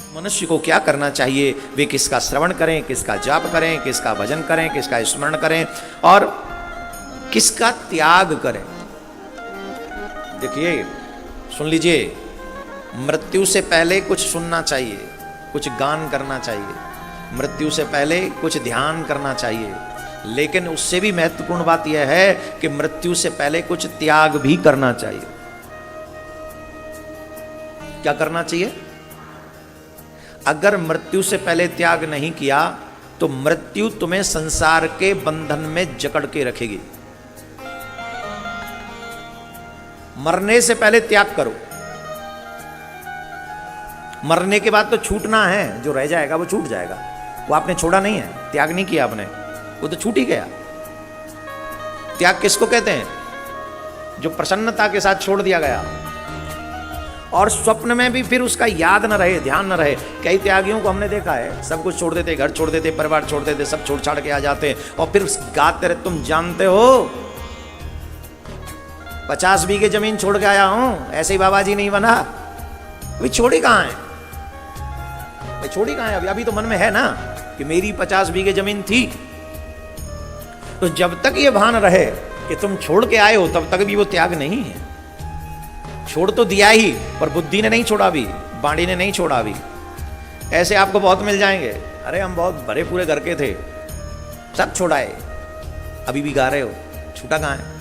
मनुष्य को क्या करना चाहिए, वे किसका श्रवण करें, किसका जाप करें, किसका भजन करें, किसका स्मरण करें और किसका त्याग करें। देखिए सुन लीजिए, मृत्यु से पहले कुछ सुनना चाहिए, कुछ गान करना चाहिए, मृत्यु से पहले कुछ ध्यान करना चाहिए, लेकिन उससे भी महत्वपूर्ण बात यह है कि मृत्यु से पहले कुछ त्याग भी करना चाहिए। क्या करना चाहिए? अगर मृत्यु से पहले त्याग नहीं किया तो मृत्यु तुम्हें संसार के बंधन में जकड़ के रखेगी। मरने से पहले त्याग करो। मरने के बाद तो छूटना है, जो रह जाएगा वो छूट जाएगा, वो आपने छोड़ा नहीं है, त्याग नहीं किया आपने, वो तो छूट ही गया। त्याग किसको कहते हैं? जो प्रसन्नता के साथ छोड़ दिया गया और स्वप्न में भी फिर उसका याद न रहे, ध्यान न रहे। कई त्यागियों को हमने देखा है, सब कुछ छोड़ देते, घर छोड़ देते, परिवार छोड़ देते, सब छोड़ छाड़ के आ जाते और फिर गाते रहे, तुम जानते हो 50 बीघे जमीन छोड़ के आया हूं, ऐसे ही बाबा जी नहीं बना। अभी छोड़ी कहां है भाई, छोड़ी कहां है? अभी तो मन में है ना कि मेरी 50 बीघे जमीन थी। तो जब तक ये भान रहे कि तुम छोड़ के आए हो तब तक भी वो त्याग नहीं है। छोड़ तो दिया ही, पर बुद्धि ने नहीं छोड़ा भी, बाणी ने नहीं छोड़ा भी। ऐसे आपको बहुत मिल जाएंगे, अरे हम बहुत भरे पूरे घर के थे, सब छोड़ाए, अभी भी गा रहे हो, छूटा कहां है?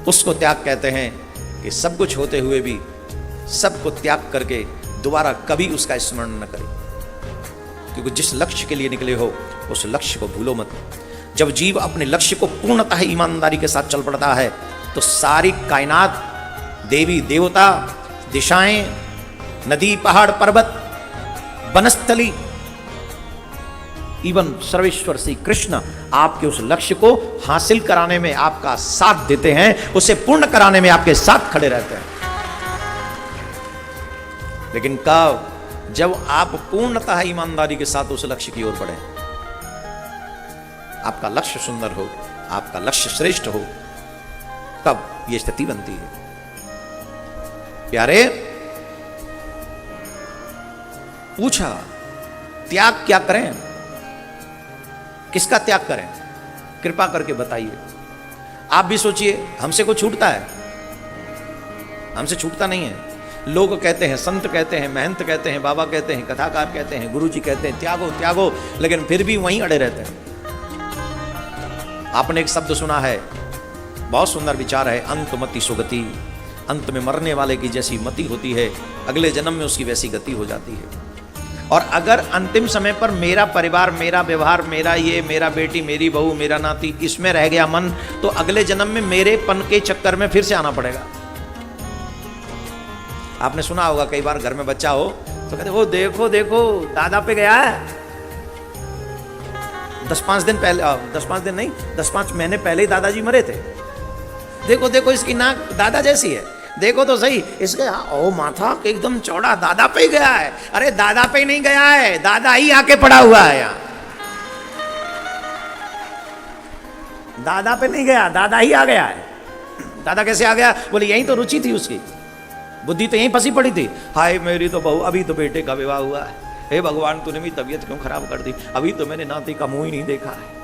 उसको त्याग कहते हैं कि सब कुछ होते हुए भी सबको त्याग करके दोबारा कभी उसका स्मरण न करें, क्योंकि जिस लक्ष्य के लिए निकले हो उस लक्ष्य को भूलो मत। जब जीव अपने लक्ष्य को पूर्णतः ईमानदारी के साथ चल पड़ता है तो सारी कायनात, देवी देवता, दिशाएं, नदी, पहाड़, पर्वत, वनस्थली, इवन सर्वेश्वर श्री कृष्ण आपके उस लक्ष्य को हासिल कराने में आपका साथ देते हैं, उसे पूर्ण कराने में आपके साथ खड़े रहते हैं। लेकिन कब? जब आप पूर्णतः ईमानदारी के साथ उस लक्ष्य की ओर बढ़े, आपका लक्ष्य सुंदर हो, आपका लक्ष्य श्रेष्ठ हो, तब यह स्थिति बनती है। प्यारे, पूछा त्याग क्या करें, किसका त्याग करें? कृपा करके बताइए। आप भी सोचिए, हमसे कुछ छूटता है? हमसे छूटता नहीं है। लोग कहते हैं, संत कहते हैं, महंत कहते हैं, बाबा कहते हैं, कथाकार कहते हैं, गुरुजी कहते हैं त्यागो त्यागो, लेकिन फिर भी वहीं अड़े रहते हैं। आपने एक शब्द सुना है, बहुत सुंदर विचार है, अंतमति सुगति। अंत में मरने वाले की जैसी मति होती है, अगले जन्म में उसकी वैसी गति हो जाती है। और अगर अंतिम समय पर मेरा परिवार, मेरा व्यवहार, मेरा ये, मेरा बेटी, मेरी बहू, मेरा नाती, इसमें रह गया मन, तो अगले जन्म में मेरे पन के चक्कर में फिर से आना पड़ेगा। आपने सुना होगा कई बार, घर में बच्चा हो तो कहते वो देखो देखो दादा पे गया है। 10-5 दिन पहले, 10-5 दिन नहीं, 10-5 महीने पहले ही दादाजी मरे थे। देखो देखो इसकी नाक दादा जैसी है, देखो तो सही इसके, ओ माथा एकदम चौड़ा, दादा पे ही गया है। अरे दादा पे ही नहीं गया है, दादा ही आके पड़ा हुआ है यहाँ। दादा पे नहीं गया, दादा ही आ गया है। दादा कैसे आ गया? बोले यही तो रुचि थी उसकी, बुद्धि तो यहीं फंसी पड़ी थी। हाय मेरी तो बहू, अभी तो बेटे का विवाह हुआ है, हे भगवान तूने भी तबीयत क्यों खराब कर दी, अभी तो मैंने नाती का मुंह ही नहीं देखा है।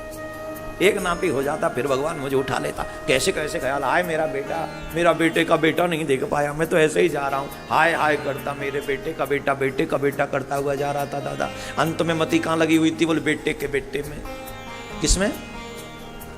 एक नाती हो जाता फिर भगवान मुझे उठा लेता। कैसे कैसे ख्याल आए, मेरा बेटा, मेरा बेटे का बेटा नहीं देख पाया, मैं तो ऐसे ही जा रहा हूँ, हाय हाय करता, मेरे बेटे का बेटा, बेटे का बेटा करता हुआ जा रहा था दादा। अंत में मती कहाँ लगी हुई थी? बोले बेटे के बेटे में। किसमें?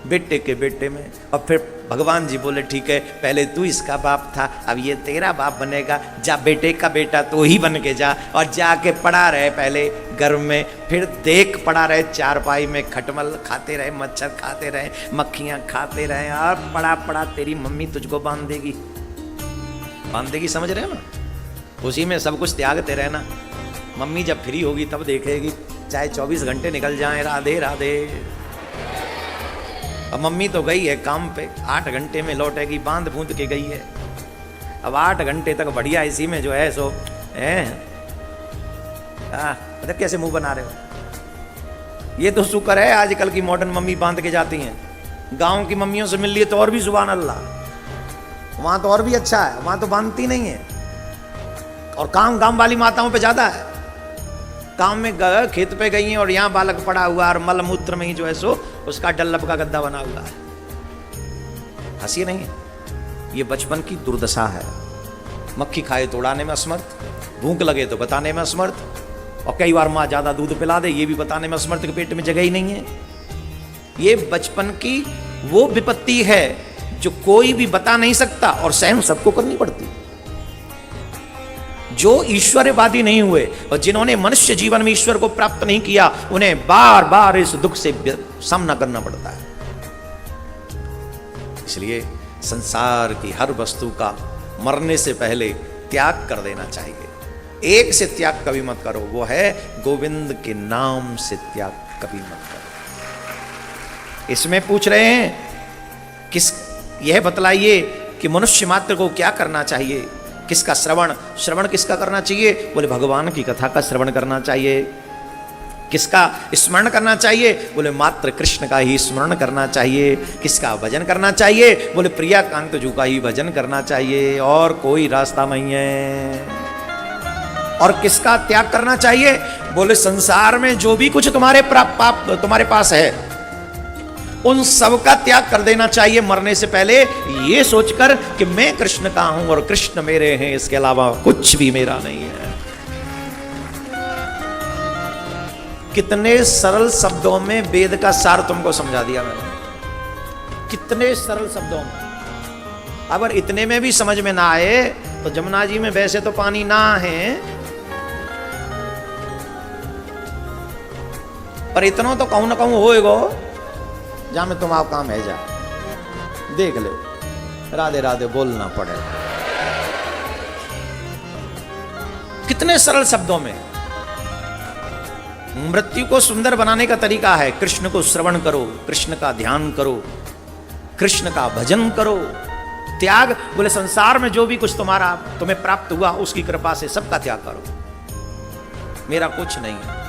बेटे के बेटे में। और फिर भगवान जी बोले ठीक है, पहले तू इसका बाप था, अब ये तेरा बाप बनेगा, जा बेटे का बेटा तो ही बन के जा, और जाके पड़ा रहे पहले घर में, फिर देख पड़ा रहे चारपाई में, खटमल खाते रहे, मच्छर खाते रहे, मक्खियां खाते रहे, और पड़ा पड़ा तेरी मम्मी तुझको बांध देगी। बांध देगी, समझ रहे हो ना? उसी में सब कुछ त्यागते रहना। मम्मी जब फ्री होगी तब देखेगी, चाहे 24 घंटे निकल जाए, राधे राधे। अब मम्मी तो गई है काम पे, 8 घंटे में लौटेगी, बांध बूंद के गई है। अब 8 घंटे तक बढ़िया इसी में जो है सो है, मतलब कैसे मुंह बना रहे हो? ये तो शुक्र है आजकल की मॉडर्न मम्मी बांध के जाती हैं। गांव की मम्मियों से मिल लिए तो और भी सुभान अल्लाह, वहां तो और भी अच्छा है, वहां तो बांधती नहीं है। और काम गांव वाली माताओं पे ज्यादा है। काम में खेत पे गई हैं और यहाँ बालक पड़ा हुआ और मल मूत्र में ही जो है सो उसका डल्लब का गद्दा बना हुआ है। हंसी नहीं है, ये बचपन की दुर्दशा है। मक्खी खाए तो उड़ाने में असमर्थ, भूख लगे तो बताने में असमर्थ, और कई बार माँ ज्यादा दूध पिला दे ये भी बताने में असमर्थ कि पेट में जगह ही नहीं है। ये बचपन की वो विपत्ति है जो कोई भी बता नहीं सकता और सहन सबको करनी पड़ती। जो ईश्वरवादी नहीं हुए और जिन्होंने मनुष्य जीवन में ईश्वर को प्राप्त नहीं किया, उन्हें बार बार इस दुख से सामना करना पड़ता है। इसलिए संसार की हर वस्तु का मरने से पहले त्याग कर देना चाहिए। एक से त्याग कभी मत करो, वो है गोविंद के नाम से त्याग कभी मत करो। इसमें पूछ रहे हैं किस, यह बतलाइए कि मनुष्य मात्र को क्या करना चाहिए। किसका श्रवण, श्रवण किसका करना चाहिए? बोले भगवान की कथा का श्रवण करना चाहिए। किसका स्मरण करना चाहिए? बोले मात्र कृष्ण का ही स्मरण करना चाहिए। किसका भजन करना चाहिए? बोले प्रिया कांत जू का ही भजन करना चाहिए, और कोई रास्ता नहीं है। और किसका त्याग करना चाहिए? बोले संसार में जो भी कुछ तुम्हारे तुम्हारे पास है उन सब का त्याग कर देना चाहिए मरने से पहले, ये सोचकर कि मैं कृष्ण का हूं और कृष्ण मेरे हैं, इसके अलावा कुछ भी मेरा नहीं है। कितने सरल शब्दों में वेद का सार तुमको समझा दिया मैंने, कितने सरल शब्दों में। अगर इतने में भी समझ में ना आए तो जमुना जी में वैसे तो पानी ना है, पर इतना तो कहूं ना कहूं होएगो जहां में तुम्हारा काम है, जा देख लो, राधे राधे बोलना पड़े। कितने सरल शब्दों में। मृत्यु को सुंदर बनाने का तरीका है, कृष्ण को श्रवण करो, कृष्ण का ध्यान करो, कृष्ण का भजन करो। त्याग, बोले संसार में जो भी कुछ तुम्हें प्राप्त हुआ उसकी कृपा से सबका त्याग करो, मेरा कुछ नहीं है।